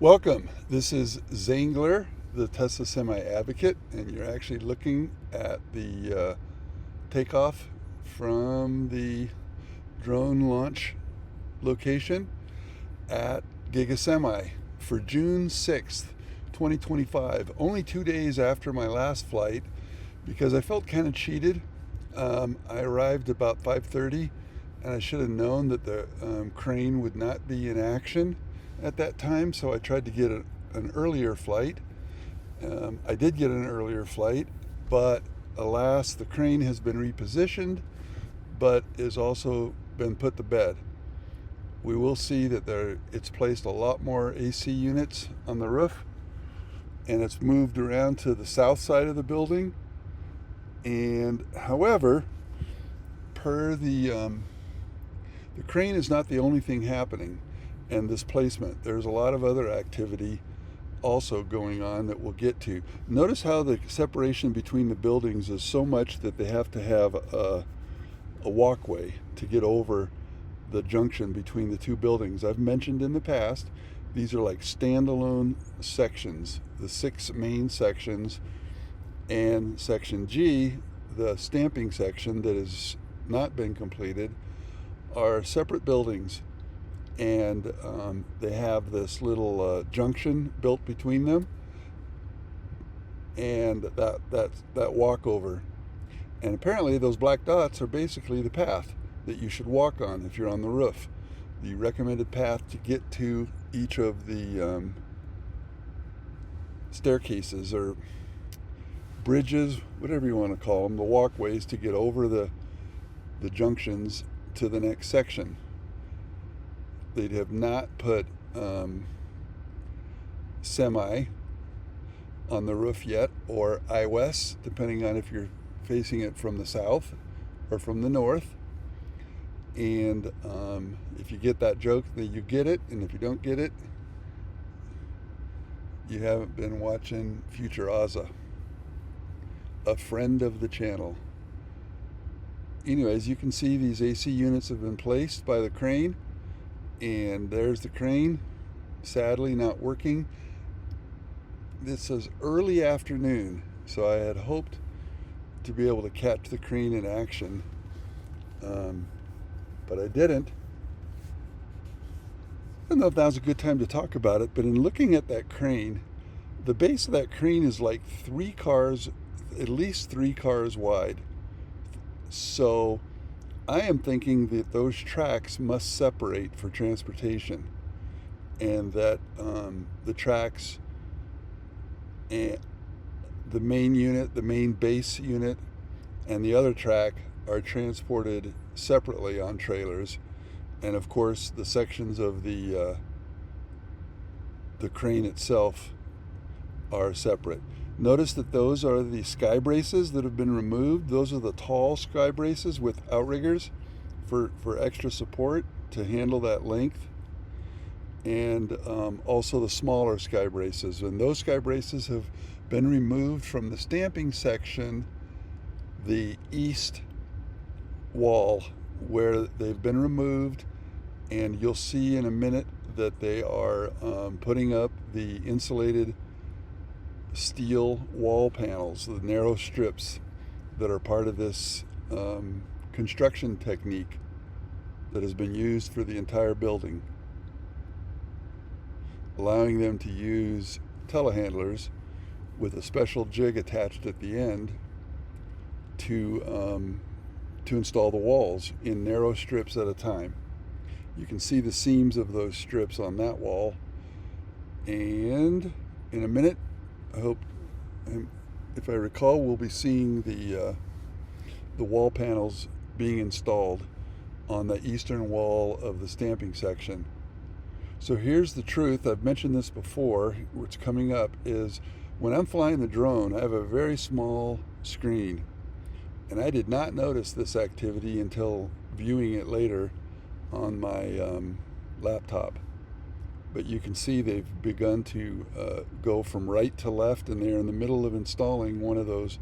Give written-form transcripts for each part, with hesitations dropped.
Welcome. This is Zangler, the Tesla Semi Advocate, and you're actually looking at the takeoff from the drone launch location at Giga Semi for June 6th, 2025. Only 2 days after my last flight because I felt kind of cheated. I arrived about 5:30 and I should have known that the crane would not be in action at that time, so I tried to get an earlier flight. I did get an earlier flight, but alas, the crane has been repositioned, but has also been put to bed. We will see that it's placed a lot more AC units on the roof, and it's moved around to the south side of the building. And however, per the crane is not the only thing happening. And this placement, there's a lot of other activity also going on that we'll get to. Notice how the separation between the buildings is so much that they have to have a walkway to get over the junction between the two buildings. I've mentioned in the past, these are like standalone sections, the 6 main sections, and section G, the stamping section that has not been completed, are separate buildings. And they have this little junction built between them, and that walkover. And apparently those black dots are basically the path that you should walk on if you're on the roof. The recommended path to get to each of the staircases or bridges, whatever you want to call them, the walkways to get over the junctions to the next section. They have not put semi on the roof yet, or iWest, depending on if you're facing it from the south or from the north. And if you get that joke, then you get it, and if you don't get it, you haven't been watching Future Ozza, a friend of the channel. Anyways, you can see these AC units have been placed by the crane. And there's the crane, sadly not working. This says early afternoon, so I had hoped to be able to catch the crane in action, but I didn't. I don't know if that was a good time to talk about it, but in looking at that crane, the base of that crane is like 3 cars, at least 3 cars wide. So I am thinking that those tracks must separate for transportation, and that the tracks and the main unit, the main base unit, and the other track are transported separately on trailers, and of course the sections of the crane itself are separate. Notice that those are the sky braces that have been removed. Those are the tall sky braces with outriggers for extra support to handle that length. And also the smaller sky braces. And those sky braces have been removed from the stamping section, the east wall, where they've been removed. And you'll see in a minute that they are putting up the insulated steel wall panels, the narrow strips that are part of this construction technique that has been used for the entire building, allowing them to use telehandlers with a special jig attached at the end to install the walls in narrow strips at a time. You can see the seams of those strips on that wall, and in a minute, I hope, if I recall, we'll be seeing the wall panels being installed on the eastern wall of the stamping section. So here's the truth. I've mentioned this before. What's coming up is when I'm flying the drone, I have a very small screen, and I did not notice this activity until viewing it later on my laptop. But you can see they've begun to go from right to left, and they're in the middle of installing one of those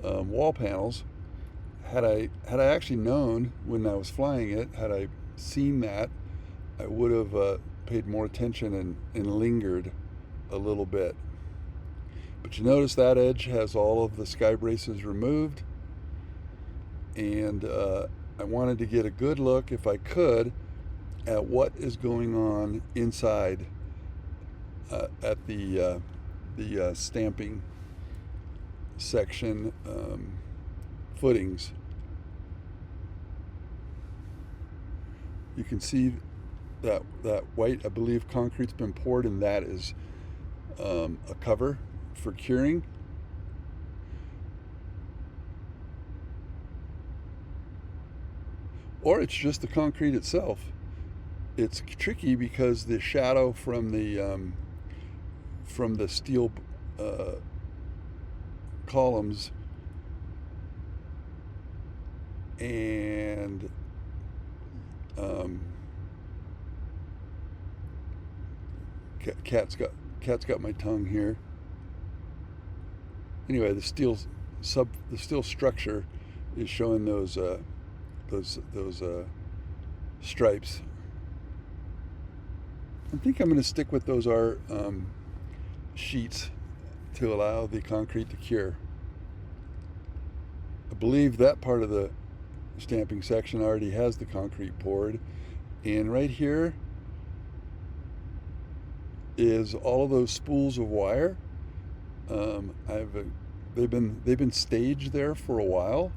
wall panels. Had I actually known when I was flying it, had I seen that, I would have paid more attention and lingered a little bit. But you notice that edge has all of the sky braces removed, and I wanted to get a good look, if I could, at what is going on inside at the stamping section footings. You can see that white, I believe, concrete's been poured, and that is a cover for curing. Or it's just the concrete itself. It's tricky because the shadow from the steel columns and cat's got my tongue here. Anyway, the steel structure is showing those stripes. I think I'm going to stick with those sheets to allow the concrete to cure. I believe that part of the stamping section already has the concrete poured, and right here is all of those spools of wire. They've been staged there for a while.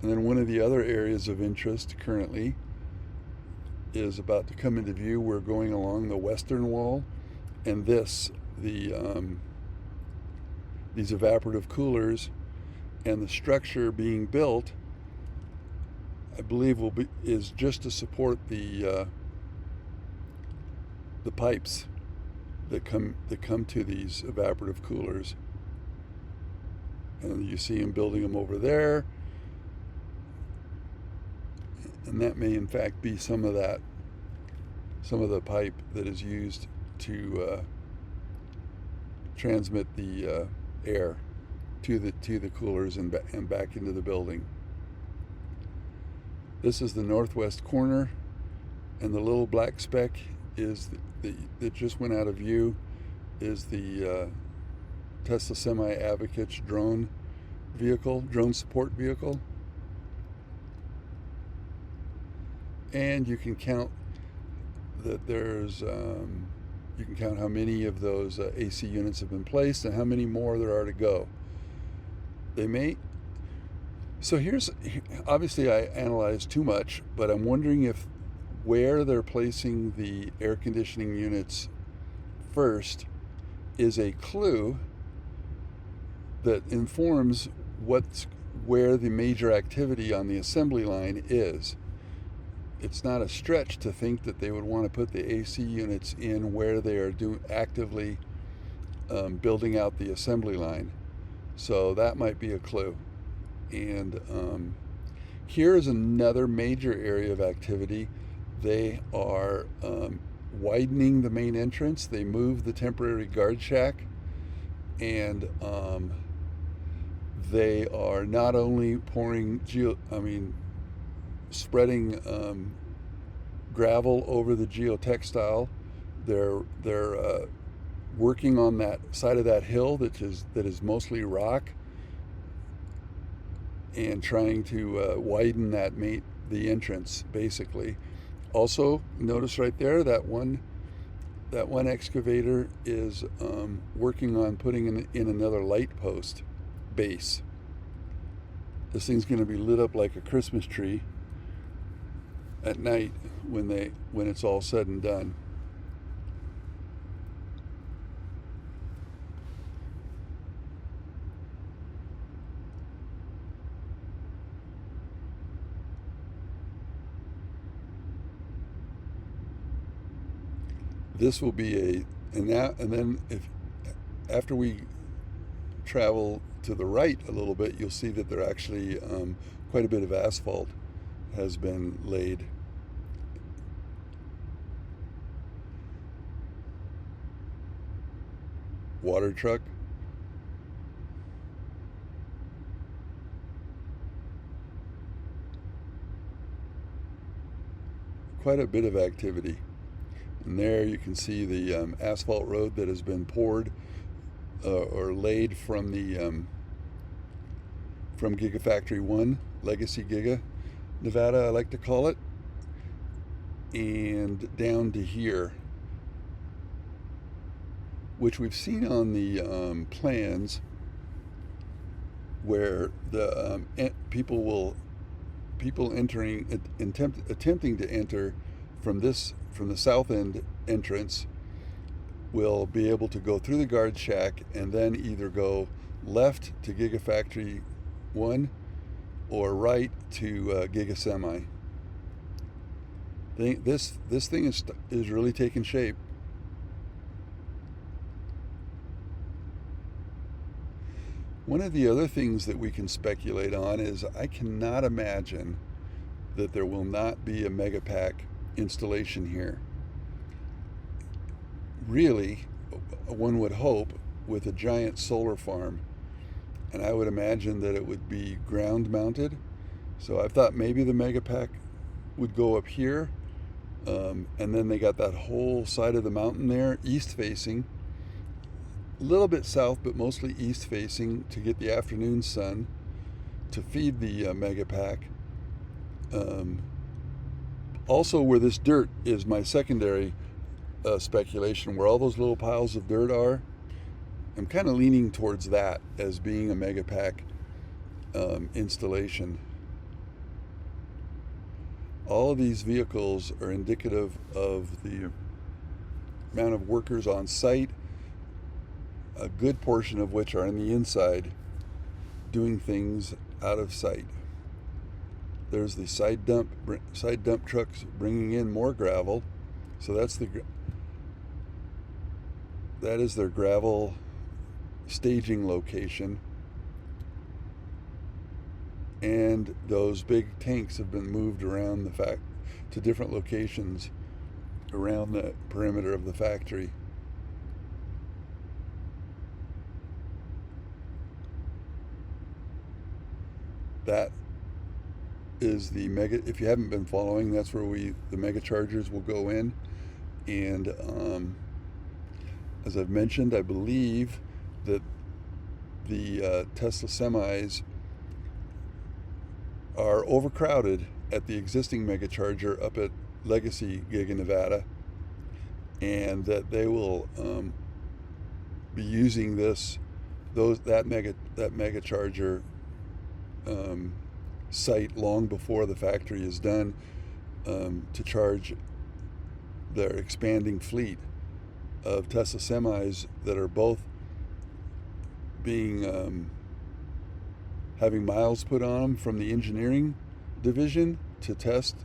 And then one of the other areas of interest currently is about to come into view. We're going along the western wall, and these evaporative coolers and the structure being built, I believe, is just to support the pipes that come to these evaporative coolers. And you see them building them over there. And that may in fact be some of the pipe that is used to transmit the air to the coolers and back into the building. This is the northwest corner, and the little black speck is that just went out of view is the Tesla Semi Advocates drone support vehicle. And you can count that you can count how many of those AC units have been placed and how many more there are to go. So obviously I analyzed too much, but I'm wondering if where they're placing the air conditioning units first is a clue that informs where the major activity on the assembly line is. It's not a stretch to think that they would want to put the AC units in where they are actively building out the assembly line. So that might be a clue. And here is another major area of activity. They are widening the main entrance. They moved the temporary guard shack, and they are not only spreading gravel over the geotextile. They're working on that side of that hill that is mostly rock, and trying to widen the entrance basically. Also, notice right there that one excavator is working on putting in another light post base. This thing's going to be lit up like a Christmas tree at night when it's all said and done. This will be after we travel to the right a little bit, you'll see that there actually quite a bit of asphalt has been laid. Water truck. quite a bit of activity. And there you can see the asphalt road that has been poured or laid from the from Gigafactory 1, Legacy Giga, Nevada, I like to call it, and down to here, which we've seen on the plans, where the people attempting to enter from the south end entrance will be able to go through the guard shack and then either go left to Gigafactory 1 or right to Giga Semi. This thing is really taking shape. One of the other things that we can speculate on is I cannot imagine that there will not be a Megapack installation here. Really, one would hope with a giant solar farm, and I would imagine that it would be ground mounted. So I thought maybe the Megapack would go up here, and then they got that whole side of the mountain there, east facing, a little bit south, but mostly east facing, to get the afternoon sun to feed the Megapack. Also, where this dirt is my secondary speculation, where all those little piles of dirt are, I'm kind of leaning towards that as being a Megapack installation. All of these vehicles are indicative of the amount of workers on site, a good portion of which are on the inside doing things out of sight. There's the side dump trucks bringing in more gravel. So that is their gravel staging location. And those big tanks have been moved around to different locations around the perimeter of the factory. That is the mega. If you haven't been following, that's where the mega chargers will go in. And as I've mentioned, I believe that the Tesla semis are overcrowded at the existing mega charger up at Legacy Giga Nevada, and that they will be using that mega charger site long before the factory is done to charge their expanding fleet of Tesla semis that are both being having miles put on them from the engineering division to test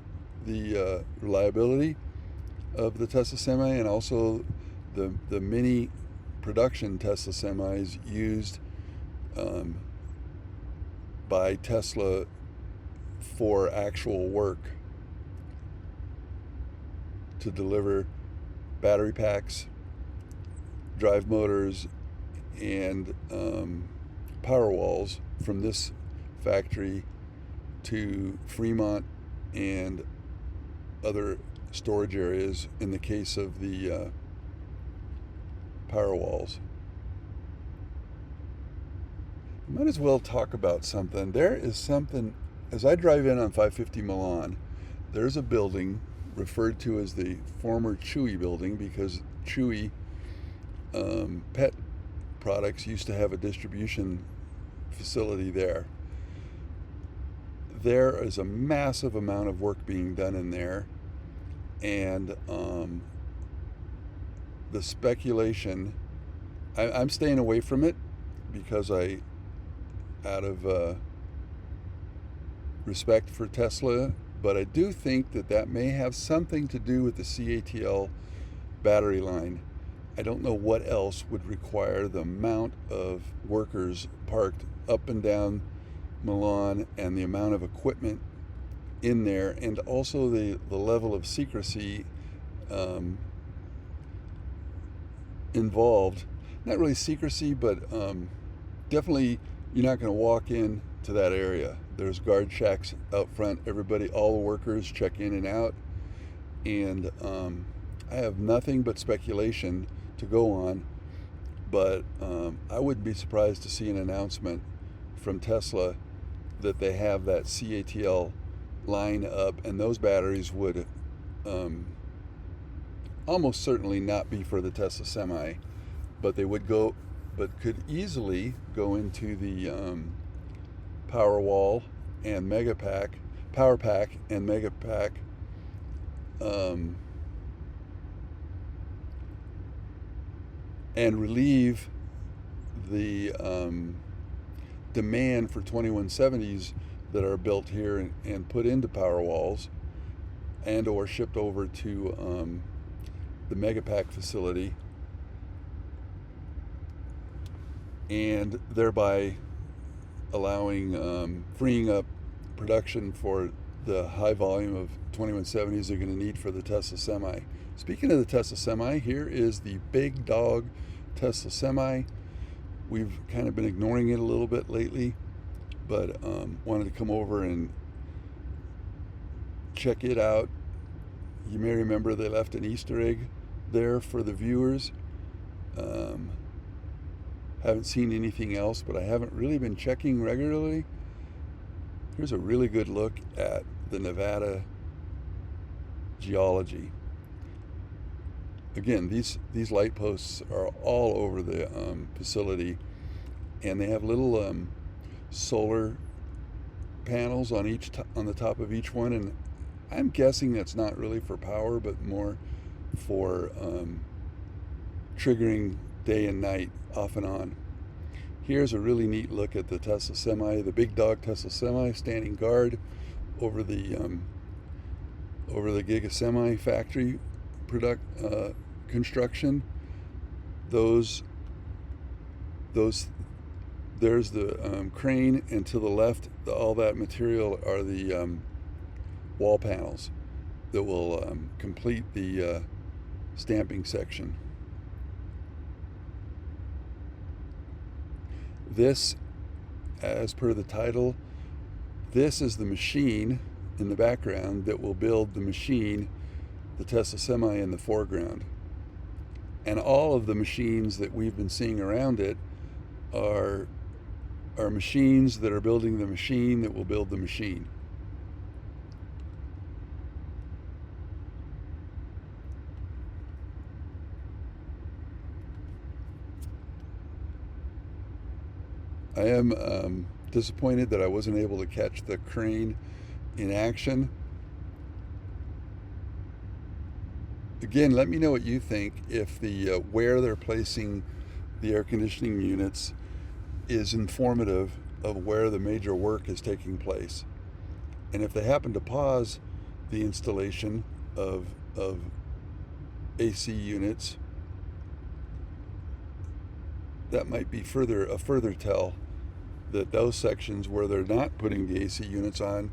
the reliability of the Tesla semi, and also the mini production Tesla semis used by Tesla for actual work to deliver battery packs, drive motors, and power walls from this factory to Fremont and other storage areas in the case of the power walls. Might as well talk about something. There is something, as I drive in on 550 Milan, there's a building referred to as the former Chewy building, because Chewy pet products used to have a distribution facility there. There is a massive amount of work being done in there, and the speculation, I'm staying away from it because out of respect for Tesla, but I do think that may have something to do with the CATL battery line. I don't know what else would require the amount of workers parked up and down Milan, and the amount of equipment in there, and also the level of secrecy involved. Not really secrecy, but definitely you're not going to walk in to that area. There's guard shacks out front. All the workers check in and out. And I have nothing but speculation to go on, but I wouldn't be surprised to see an announcement from Tesla that they have that CATL line up, and those batteries would almost certainly not be for the Tesla Semi, but they would go, but could easily go into the Powerwall and Megapack, Power Pack and Megapack, and relieve the demand for 2170s that are built here and put into Powerwalls and or shipped over to the Megapack facility, and thereby allowing freeing up production for the high volume of 2170s they're going to need for the Tesla Semi. Speaking of the Tesla Semi, here is the big dog Tesla Semi. We've kind of been ignoring it a little bit lately, but wanted to come over and check it out. You may remember they left an Easter egg there for the viewers. Haven't seen anything else, but I haven't really been checking regularly. Here's a really good look at the Nevada geology. Again, these light posts are all over the facility, and they have little solar panels on the top of each one, and I'm guessing that's not really for power, but more for triggering day and night, off and on. Here's a really neat look at the Tesla Semi, the big dog Tesla Semi, standing guard over the Giga Semi factory construction. There's the crane, and to the left, all that material are the wall panels that will complete the stamping section. This, as per the title, this is the machine in the background that will build the machine, the Tesla Semi, in the foreground. And all of the machines that we've been seeing around it are machines that are building the machine that will build the machine. I am disappointed that I wasn't able to catch the crane in action. Again, let me know what you think, if the where they're placing the air conditioning units is informative of where the major work is taking place. And if they happen to pause the installation of AC units, that might be a further tell that those sections where they're not putting the AC units on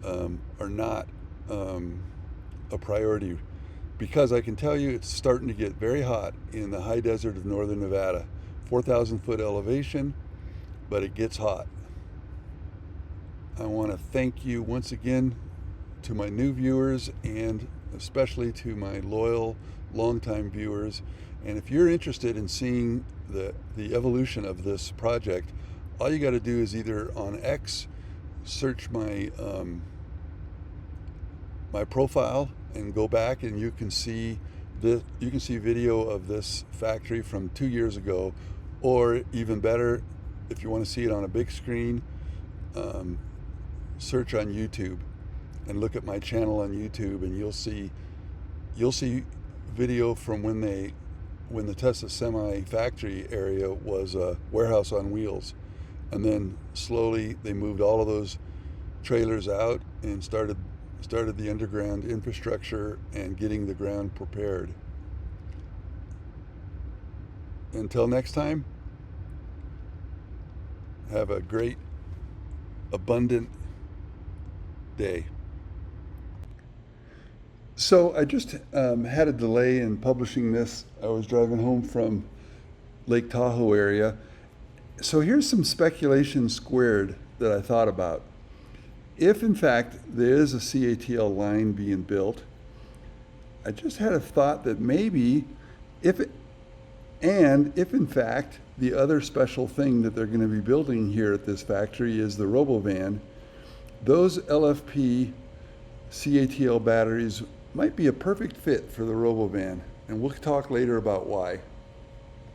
are not a priority, because I can tell you it's starting to get very hot in the high desert of northern Nevada. 4,000 foot elevation, but it gets hot. I want to thank you once again to my new viewers, and especially to my loyal longtime viewers. And if you're interested in seeing the evolution of this project, all you got to do is either on X search my my profile and go back, and you can see video of this factory from 2 years ago, or even better, if you want to see it on a big screen, search on YouTube and look at my channel on YouTube, and you'll see video from when the Tesla Semi factory area was a warehouse on wheels, and then slowly they moved all of those trailers out and started the underground infrastructure and getting the ground prepared. Until next time, have a great, abundant day. So I just had a delay in publishing this. I was driving home from Lake Tahoe area. So here's some speculation squared that I thought about. If in fact there is a CATL line being built, I just had a thought that maybe if in fact the other special thing that they're going to be building here at this factory is the RoboVan, those LFP CATL batteries might be a perfect fit for the RoboVan, and we'll talk later about why.